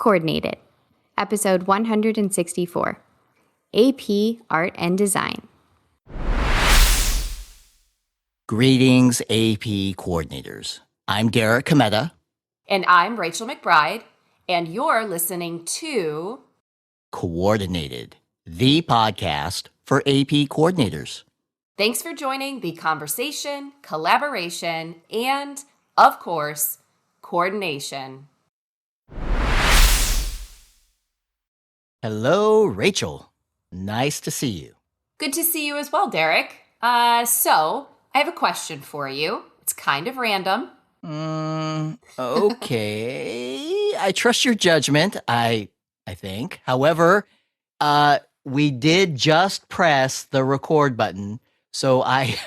Coordinated, Episode 164, AP Art and Design. Greetings, AP coordinators. I'm Derek Cometa. And I'm Rachel McBride, and you're listening to Coordinated, the podcast for AP coordinators. Thanks for joining the conversation, collaboration, and, of course, coordination. Hello, Rachel. Nice to see you. Good to see you as well, Derek. So, I have a question for you. It's kind of random. Okay. I trust your judgment, I think. However, we did just press the record button, so I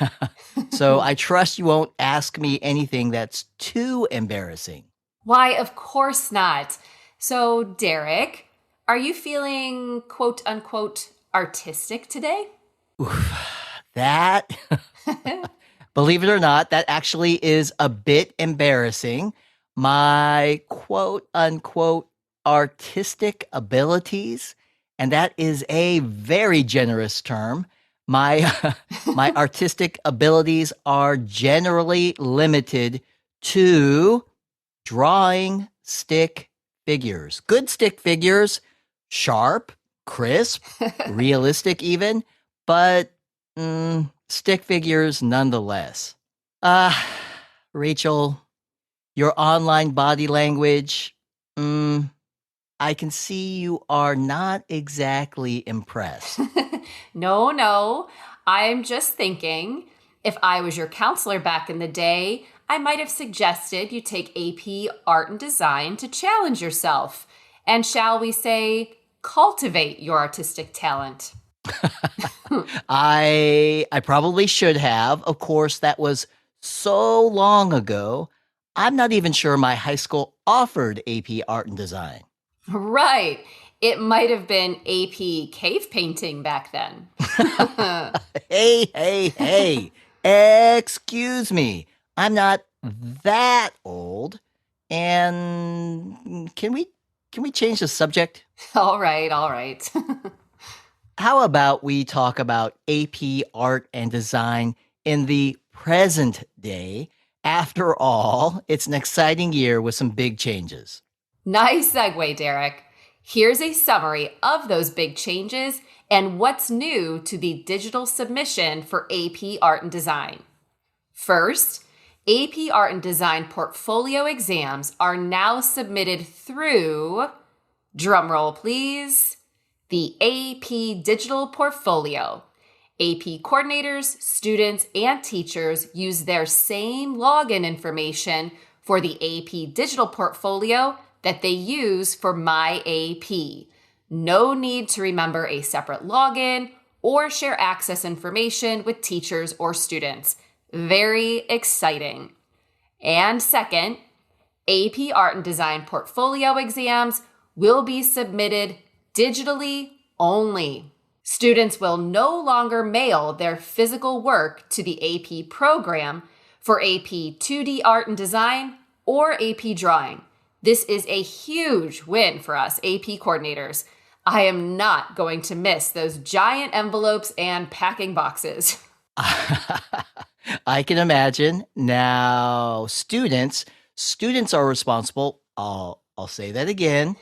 trust you won't ask me anything that's too embarrassing. Why, of course not. So, Derek, are you feeling quote-unquote artistic today? That, believe it or not, that actually is a bit embarrassing. My quote-unquote artistic abilities, and that is a very generous term. My artistic abilities are generally limited to drawing stick figures. Good stick figures, sharp, crisp, realistic even, but stick figures nonetheless. Rachel, your online body language, I can see you are not exactly impressed. No. I'm just thinking, if I was your counselor back in the day, I might have suggested you take AP Art and Design to challenge yourself and, shall we say, cultivate your artistic talent. I probably should have. Of course, that was so long ago. I'm not even sure my high school offered AP Art and Design. Right. It might have been AP Cave Painting back then. Hey. Excuse me. I'm not that old. And can we change the subject? All right. How about we talk about AP Art and Design in the present day? After all, it's an exciting year with some big changes. Nice segue, Derek. Here's a summary of those big changes and what's new to the digital submission for AP Art and Design. First, AP Art and Design portfolio exams are now submitted through, drumroll please, the AP Digital Portfolio. AP coordinators, students, and teachers use their same login information for the AP Digital Portfolio that they use for My AP. No need to remember a separate login or share access information with teachers or students. Very exciting. And second, AP Art and Design portfolio exams will be submitted digitally only. Students will no longer mail their physical work to the AP program for AP 2D Art and Design or AP Drawing. This is a huge win for us AP coordinators. I am not going to miss those giant envelopes and packing boxes. I can imagine. Now, students are responsible. I'll say that again.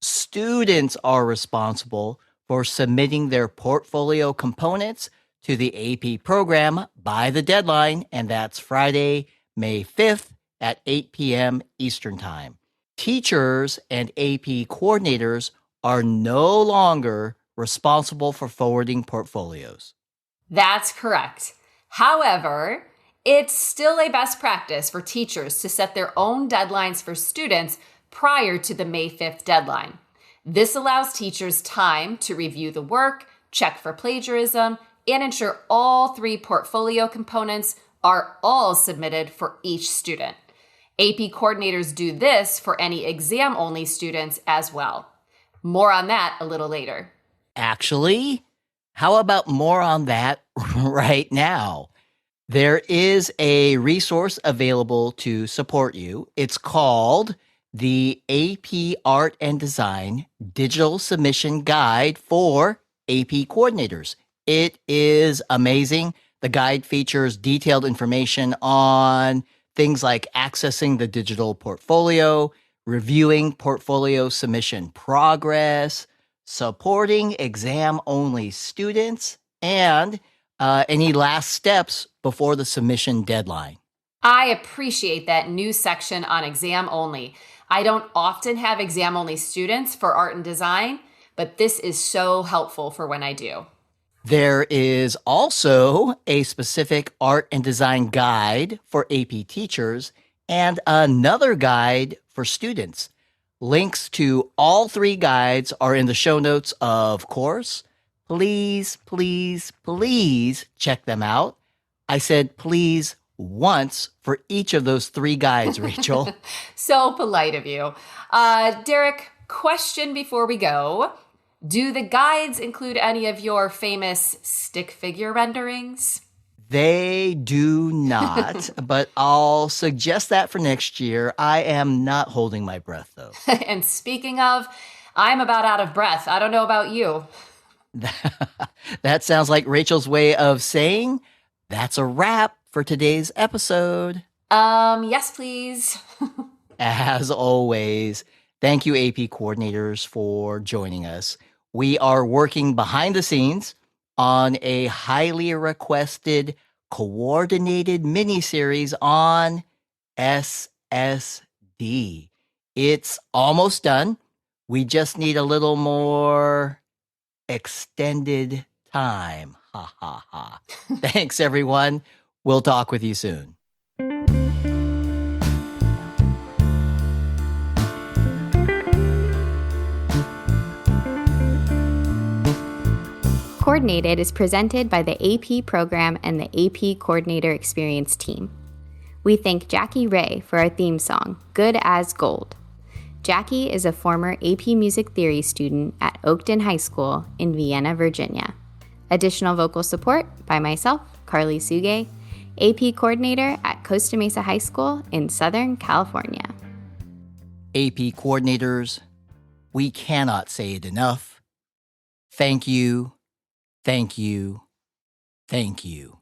Students are responsible for submitting their portfolio components to the AP program by the deadline, and that's Friday, May 5th at 8 p.m. Eastern Time. Teachers and AP coordinators are no longer responsible for forwarding portfolios. That's correct. However, it's still a best practice for teachers to set their own deadlines for students prior to the May 5th deadline. This allows teachers time to review the work, check for plagiarism, and ensure all three portfolio components are all submitted for each student. AP coordinators do this for any exam-only students as well. More on that a little later. Actually, how about more on that right now? There is a resource available to support you. It's called the AP Art and Design Digital Submission Guide for AP coordinators. It is amazing. The guide features detailed information on things like accessing the digital portfolio, reviewing portfolio submission progress, supporting exam-only students, and any last steps before the submission deadline. I appreciate that new section on exam only. I don't often have exam only students for art and design, but this is so helpful for when I do. There is also a specific art and design guide for AP teachers and another guide for students. Links to all three guides are in the show notes, of course. Please, please, please check them out. I said please once for each of those three guides, Rachel. So polite of you. Derek, question before we go. Do the guides include any of your famous stick figure renderings? They do not, but I'll suggest that for next year. I am not holding my breath, though. And speaking of, I'm about out of breath. I don't know about you. That sounds like Rachel's way of saying that's a wrap for today's episode. Yes, please. As always, thank you, AP coordinators, for joining us. We are working behind the scenes on a highly requested coordinated mini-series on SSD. It's almost done. We just need a little more extended time. Ha ha ha. Thanks, everyone. We'll talk with you soon. Coordinated is presented by the AP program and the AP Coordinator Experience team. We thank Jackie Ray for our theme song, Good as Gold. Jackie is a former AP Music Theory student at Oakton High School in Vienna, Virginia. Additional vocal support by myself, Carly Suge, AP Coordinator at Costa Mesa High School in Southern California. AP coordinators, we cannot say it enough. Thank you, thank you, thank you.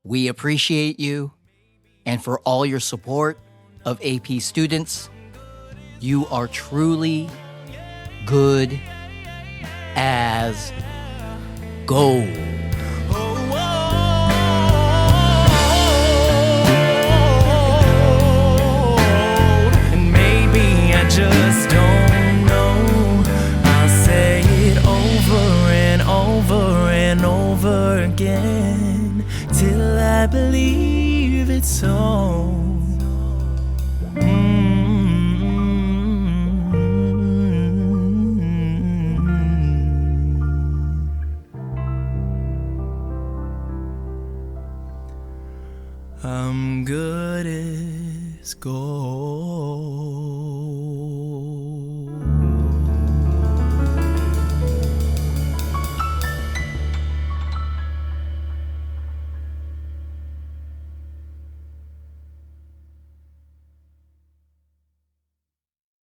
We appreciate you, and for all your support of AP students, you are truly good as gold. And maybe I just don't know. I'll say it over and over and over again till I believe it's so. I'm good as gold.